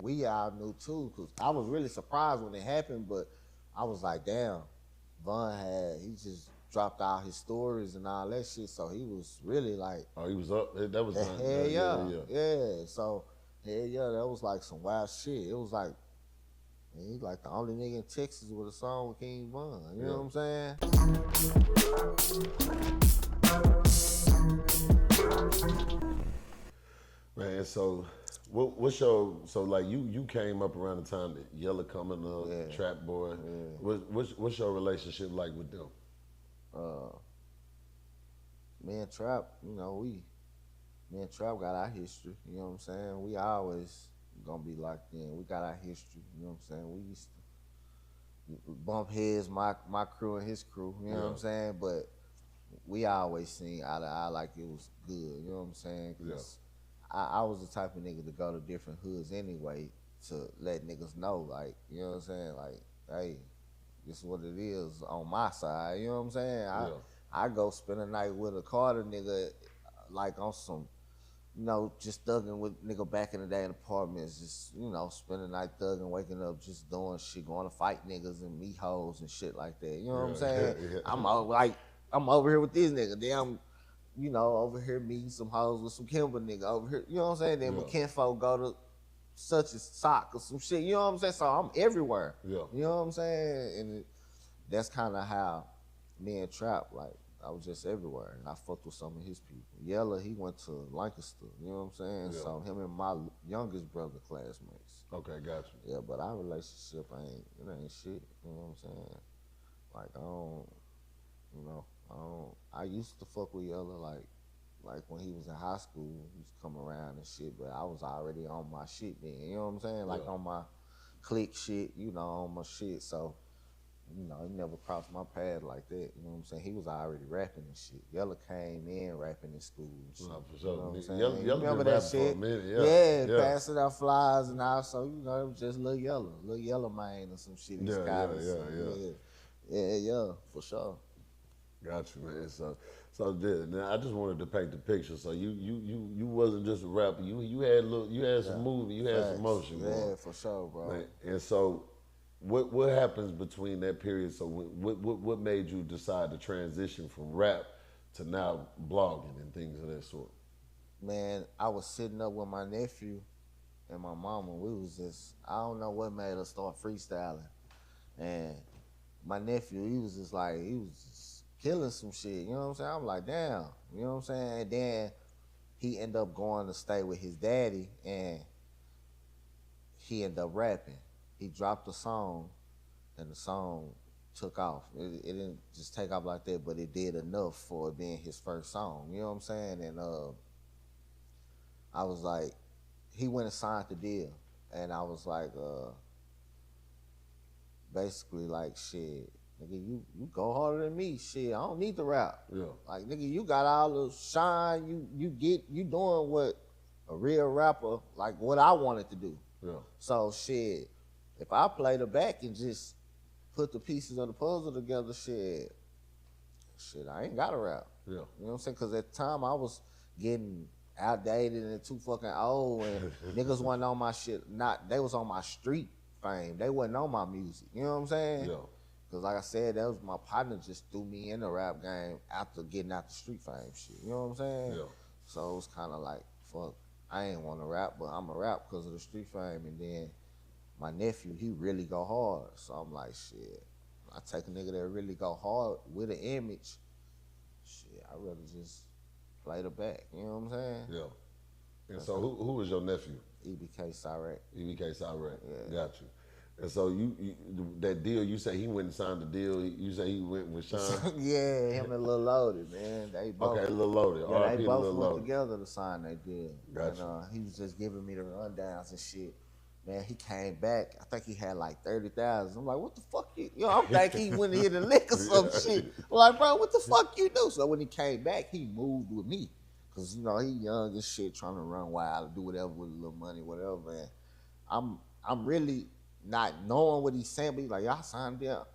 We all knew too, cause I was really surprised when it happened, but I was like, damn, he just dropped out his stories and all that shit, so he was really like, Oh, he was up. That was hell yeah. So hell yeah, that was like some wild shit. It was like, man, he's like the only nigga in Texas with a song with King Von. You know what I'm saying? Man, so what's your like you came up around the time that Yella coming up, Trap Boy. Yeah. What's your relationship like with them? Me and Trap, me and Trap got our history. You know what I'm saying? We always gonna be locked in. We got our history. You know what I'm saying? We used to bump heads, my crew and his crew. You know what I'm saying? But we always seen eye to eye like it was good. You know what I'm saying? Cause I was the type of nigga to go to different hoods anyway to let niggas know, like, you know what I'm saying? Like, hey, this is what it is on my side. You know what I'm saying? I go spend a night with a Carter nigga, like on some, just thugging with nigga back in the day in apartments, just, spending the night thugging, waking up, just doing shit, going to fight niggas and meet hoes and shit like that. You know what I'm saying? I'm over here with these niggas. Damn. Over here meeting some hoes with some Kimber nigga over here, you know what I'm saying? Then my kinfolk go to such as sock or some shit, you know what I'm saying? So I'm everywhere. You know what I'm saying? And that's kind of how me and Trap, like, I was just everywhere. And I fucked with some of his people. Yella, he went to Lancaster, you know what I'm saying? So him and my youngest brother classmates. Okay, got you. Yeah, but our relationship ain't shit, you know what I'm saying? Like, I used to fuck with Yella like when he was in high school, he used to come around and shit, but I was already on my shit then, you know what I'm saying? Like on my click shit, on my shit, so, he never crossed my path like that, you know what I'm saying? He was already rapping and shit. Yella came in rapping in school and shit. No, for sure. You know what I'm saying? Yella remember been that rapping shit? For a minute, yeah, passing out flyers and all, so, it was just Lil Yella man or some shit. Yeah, for sure. Got you, man. So now I just wanted to paint the picture. So you wasn't just a rapper. You had some movement. You had some motion. Yeah, for sure, bro. Man. And so, what happens between that period? So what made you decide to transition from rap to now blogging and things of that sort? Man, I was sitting up with my nephew and my mama. We was just, I don't know what made us start freestyling. And my nephew, he was just killing some shit, you know what I'm saying? I'm like, damn, you know what I'm saying? And then he ended up going to stay with his daddy and he ended up rapping. He dropped a song and the song took off. It didn't just take off like that, but it did enough for it being his first song, you know what I'm saying? And I was like, he went and signed the deal. And I was like, basically like, shit, nigga, you go harder than me. Shit, I don't need to rap. Yeah. Like, nigga, you got all the shine. You doing what a real rapper, like what I wanted to do. Yeah. So shit, if I play the back and just put the pieces of the puzzle together, shit, I ain't gotta rap. Yeah. You know what I'm saying? Because at the time I was getting outdated and too fucking old, and niggas wasn't on my shit. They was on my street fame. They wasn't on my music. You know what I'm saying? Yeah. Cause like I said, that was my partner just threw me in the rap game after getting out the street fame shit. You know what I'm saying? Yeah. So it was kind of like, fuck, I ain't want to rap, but I'm a rap because of the street fame. And then my nephew, he really go hard. So I'm like, shit, I take a nigga that really go hard with an image. Shit, I'd rather just play the back. You know what I'm saying? Yeah. And so who was your nephew? EBK Cyraq. EBK Cyraq. Yeah. Got you. And so you that deal, you say he went and signed the deal. You say he went with Shawn? Yeah, him and Lil Loaded, man. They both. Okay, Lil Loaded. Yeah, they both went together to sign that deal. Gotcha. And he was just giving me the rundowns and shit. Man, he came back. I think he had like 30,000. I'm like, what the fuck you? I'm thinking he went in the lick or some shit. I'm like, bro, what the fuck you do? So when he came back, he moved with me. Cause he young as shit, trying to run wild, do whatever with a little money, whatever. And I'm really not knowing what he's saying, but he's like, y'all signed up.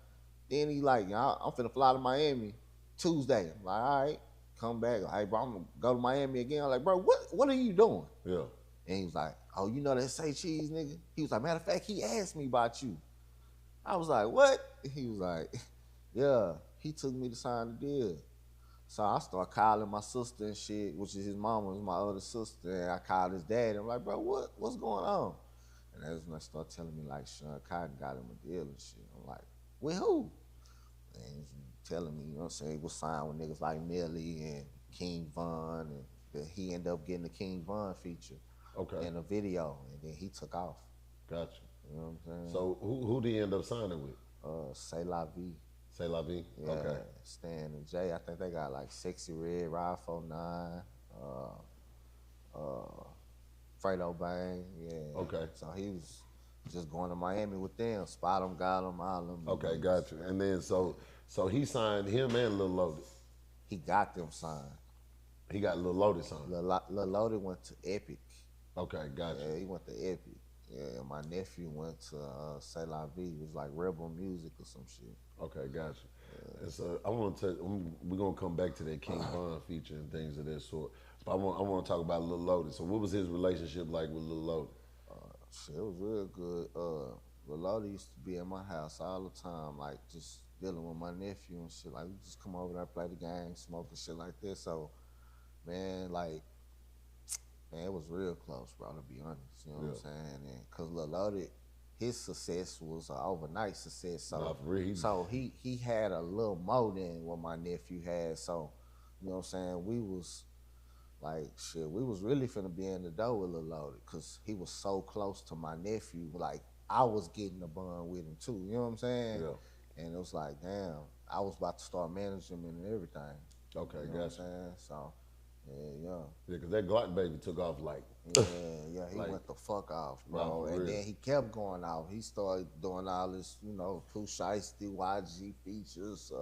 Then he like, y'all, I'm finna fly to Miami Tuesday. I'm like, all right, come back. Like, bro, I'm gonna go to Miami again. I'm like, bro, what are you doing? Yeah. And he was like, oh, you know that Say Cheese nigga? He was like, matter of fact, he asked me about you. I was like, what? He was like, yeah, he took me to sign the deal. So I started calling my sister and shit, which is his mama, was my other sister, and I called his dad. And I'm like, bro, what's going on? And that's when they started telling me like Shawn Cotton got him a deal and shit. I'm like, with who? And he's telling me, you know what I'm saying, he was signed with niggas like Millie and King Von, and that he ended up getting the King Von feature in a video, and then he took off. Gotcha. You know what I'm saying? So who did he end up signing with? C'est La Vie. C'est La Vie? Yeah, okay. Stan and Jay. I think they got like Sexy Red, Ride 49, Fredo Bang. Yeah. Okay. So he was just going to Miami with them. Spot him, got him, all them. Okay, gotcha. And then so he signed him and Lil Loaded. He got them signed. He got Lil Loaded signed. Lil Loaded went to Epic. Okay, gotcha. Yeah, he went to Epic. Yeah, my nephew went to C'est La Vie. It was like Rebel Music or some shit. Okay, gotcha. Yeah. And so I want to we're gonna come back to that King Von feature and things of that sort. But I want to talk about Lil Loaded. So what was his relationship like with Lil Loaded? Shit, it was real good. Lil Loaded used to be at my house all the time, like just dealing with my nephew and shit. Like we just come over there, play the game, smoke and shit like this. So, man, like. Man, it was real close, bro, to be honest. You know what I'm saying? And because Lil Loaded, his success was an overnight success. So, he had a little more than what my nephew had. So, you know what I'm saying? We was like, shit, we was really finna be in the door with Lil Loaded because he was so close to my nephew. Like, I was getting a bond with him too. You know what I'm saying? Yeah. And it was like, damn, I was about to start managing him and everything. Okay, you know what I'm saying? So, yeah, because that Glock baby took off like. Yeah, he like, went the fuck off, bro. And then he kept going off. He started doing all this, you know, Pooh Shiesty, YG features.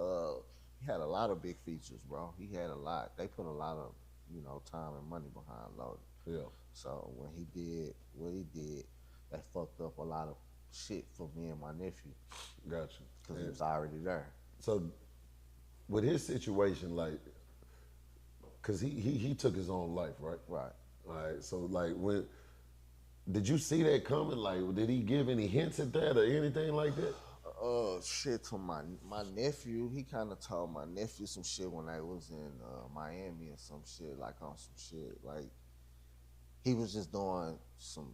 He had a lot of big features, bro. He had a lot. They put a lot of, you know, time and money behind Loaded. Yeah. So when he did what he did, that fucked up a lot of shit for me and my nephew. Gotcha. Because he was already there. So with his situation, like, because he took his own life, right? Right. All right. So like, did you see that coming? Like, did he give any hints at that or anything like that? Shit to my nephew. He kind of told my nephew some shit when I was in Miami or some shit, like on some shit. Like, he was just doing some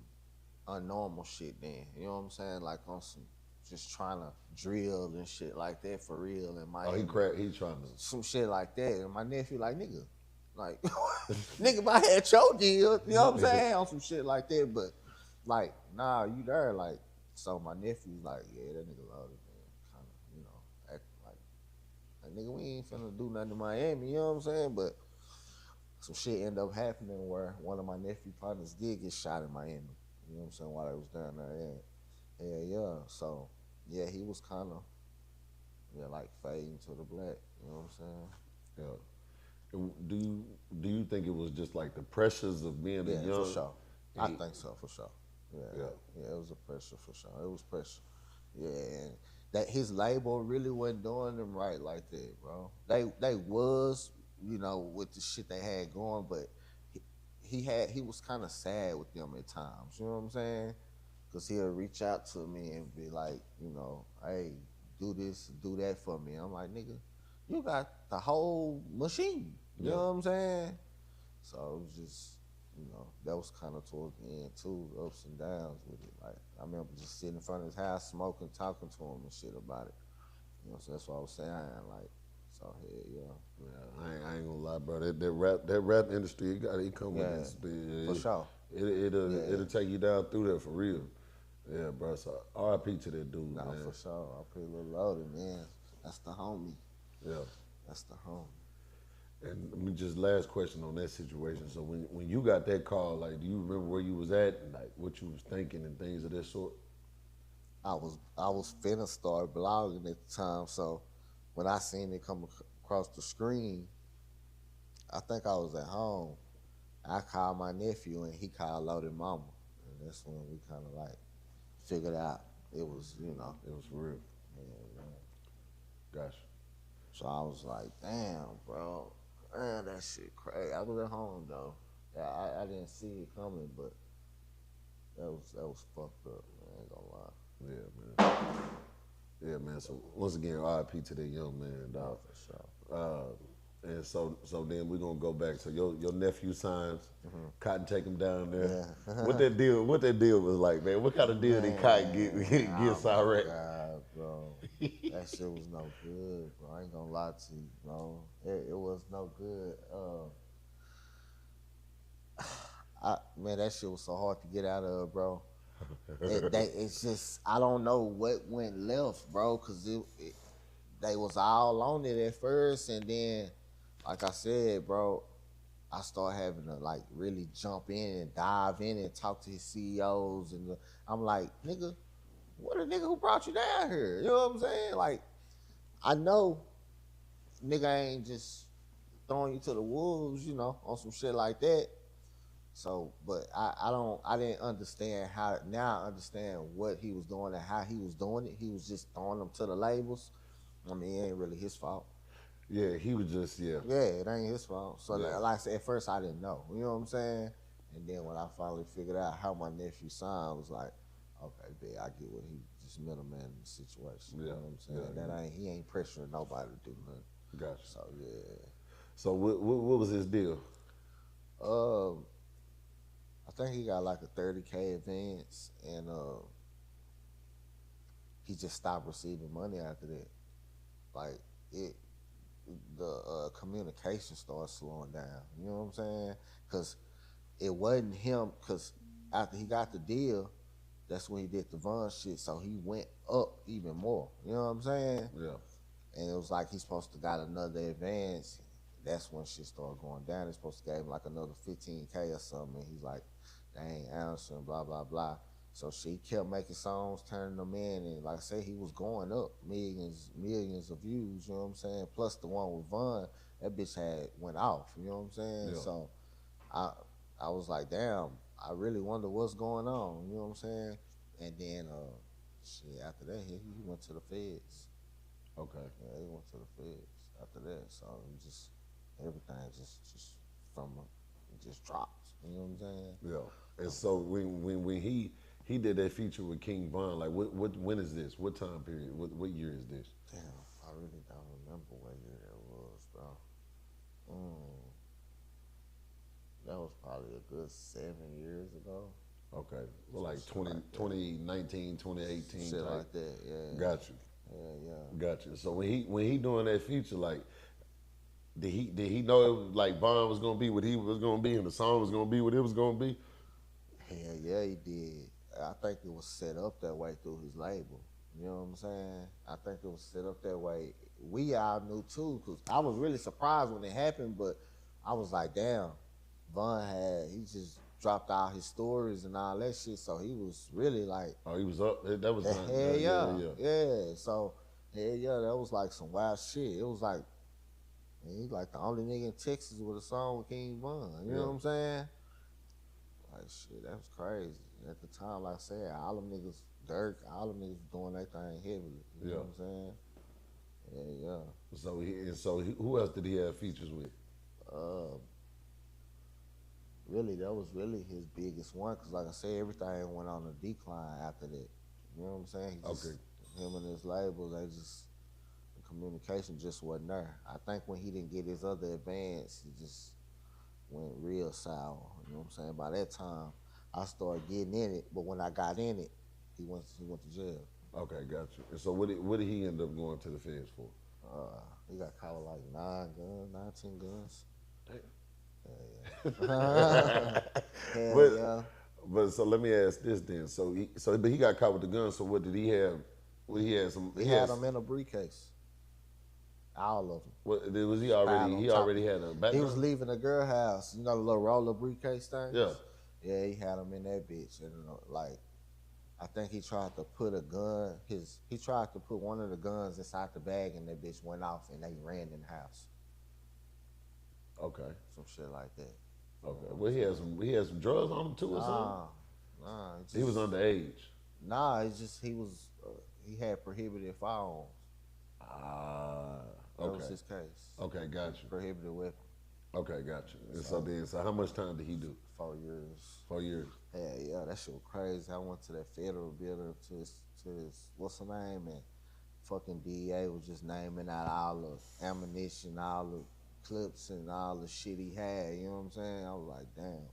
unnormal shit then. You know what I'm saying? Like on some, just trying to drill and shit like that for real in Miami. Oh, he trying to. Some shit like that. And my nephew like, nigga, like, nigga, if I had your deal, you know what I'm saying? On some shit like that. But, like, nah, you there. Like, so my nephew's like, yeah, that nigga Loaded, man. Kind of, you know, acting like, nigga, we ain't finna do nothing in Miami, you know what I'm saying? But some shit ended up happening where one of my nephew partners did get shot in Miami. You know what I'm saying? While I was down there. Yeah. So, yeah, he was kind of, like fading to the black. You know what I'm saying? Yeah. Do you think it was just like the pressures of being a young? Yeah, for sure. I think so, for sure. Yeah, it was a pressure for sure. It was pressure. Yeah, and that his label really wasn't doing them right like that, bro. They was, you know, with the shit they had going, but he was kind of sad with them at times. You know what I'm saying? Because he'll reach out to me and be like, you know, hey, do this, do that for me. I'm like, nigga, you got the whole machine. You know what I'm saying? So it was just, you know, that was kind of towards the end too, ups and downs with it. Like, I remember just sitting in front of his house, smoking, talking to him and shit about it. You know, so that's what I was saying. Like, so yeah, I ain't gonna lie, bro. That rap industry, it come with this. For sure. It'll take you down through that for real. Yeah, bro. So R.I.P. to that dude, man. For sure. I put a little Loaded, man. That's the homie. Yeah. That's the homie. And just last question on that situation. So when you got that call, like, do you remember where you was at and like what you was thinking and things of that sort? I was finna start blogging at the time, so when I seen it come across the screen, I think I was at home. I called my nephew and he called Loaded Mama, and that's when we kind of like figured out it was, you know, it was real. Yeah. Gotcha. So I was like, damn, bro. Man, that shit crazy. I was at home, though. Yeah, I didn't see it coming, but that was fucked up, man. I ain't gonna lie. Yeah, man. Yeah, man. So once again, RIP to that young man, dog. For sure. And so then we're gonna go back. So your nephew signs Cotton, take him down there. Yeah. What that deal was like, man? What kind of deal did Cotton get Cyraq? God, bro. That shit was no good, bro. I ain't gonna lie to you, bro. It was no good. Man, that shit was so hard to get out of, bro. It's just, I don't know what went left, bro, because they was all on it at first, and then, like I said, bro, I started having to like really jump in and dive in and talk to his CEOs, and I'm like, nigga, what a nigga who brought you down here? You know what I'm saying? Like, I know nigga ain't just throwing you to the wolves, you know, on some shit like that. So, but I didn't understand how. Now I understand what he was doing and how he was doing it. He was just throwing them to the labels. I mean, it ain't really his fault. Yeah, he was just Yeah, it ain't his fault. So, yeah. like I said, at first I didn't know. You know what I'm saying? And then when I finally figured out how my nephew signed, I was like, okay, bitch, I get what he just middleman in the situation. You know what I'm saying? He ain't pressuring nobody to do nothing. Gotcha. So yeah. So what was his deal? I think he got like a 30K advance, and he just stopped receiving money after that. Like the communication started slowing down. You know what I'm saying? Because it wasn't him. Because after he got the deal, that's when he did the Von shit. So he went up even more. You know what I'm saying? Yeah. And it was like he's supposed to got another advance. That's when shit started going down. They're supposed to give him like another 15K or something. And he's like, they ain't answering, blah, blah, blah. So she kept making songs, turning them in, and like I said, he was going up millions of views, you know what I'm saying? Plus the one with Von, that bitch had went off, you know what I'm saying? Yeah. So I was like, damn, I really wonder what's going on, you know what I'm saying? And then shit, after that, he went to the feds. Okay. Yeah, he went to the feds after that. So just everything just from it just dropped. You know what I'm saying? Yeah. And so when he did that feature with King Von, like when is this? What time period? What year is this? Damn, I really don't remember what year that was, bro. That was probably a good 7 years ago. Okay. Well, like 2019, 2018 Shit type. like that, yeah. Got you. Yeah. Got you. So when he doing that feature, like, did he know it was, like Von was gonna be what he was gonna be and the song was gonna be what it was gonna be? Hell yeah, he did. I think it was set up that way through his label. You know what I'm saying? I think it was set up that way. We all knew too, because I was really surprised when it happened, but I was like, damn, he just dropped out his stories and all that shit, so he was really like, oh, he was up. That was hell yeah. So hell yeah, that was like some wild shit. It was like, he's like the only nigga in Texas with a song with King Von. You know what I'm saying? Like shit, that was crazy. At the time, like I said, all them niggas, Dirk, all them niggas doing that thing heavily. You know what I'm saying? Yeah. So who else did he have features with? Really, that was really his biggest one, because like I said, everything went on a decline after that. You know what I'm saying? Him and his label, the communication just wasn't there. I think when he didn't get his other advance, he just went real sour. You know what I'm saying? By that time, I started getting in it, but when I got in it, he went to jail. Okay, got you. And so what did he end up going to the feds for? He got caught with like 19 guns. Damn. But so let me ask this then. But he got caught with the gun. So what did he have? He had them in a briefcase. All of them. What was he already? He already had a background. He was leaving the girl house. You know the little roller briefcase thing. Yeah. Yeah, he had them in that bitch, and like, I think he tried to put a gun. He tried to put one of the guns inside the bag, and that bitch went off, and they ran in the house. Okay. Some shit like that. Okay. Well, he had some drugs on him too, or something. Nah. He was underage. Nah, he had prohibited firearms. Okay. That was his case. Okay, got you. Prohibited weapon. Okay, got you. And so how much time did he do? 4 years. 4 years. Yeah, yeah, that shit was crazy. I went to that federal building to his what's her name, and fucking DEA was just naming out all the ammunition, all the clips, and all the shit he had. You know what I'm saying? I was like, damn,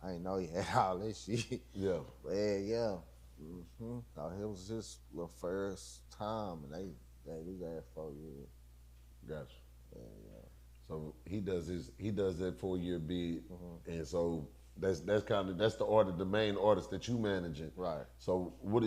I didn't know he had all this shit. Yeah. But yeah. Thought it was his little first time, and they gave his ass 4 years. Gotcha. Yeah, yeah. So he does that 4-year bid, and so that's the main artist that you managing. Right. So what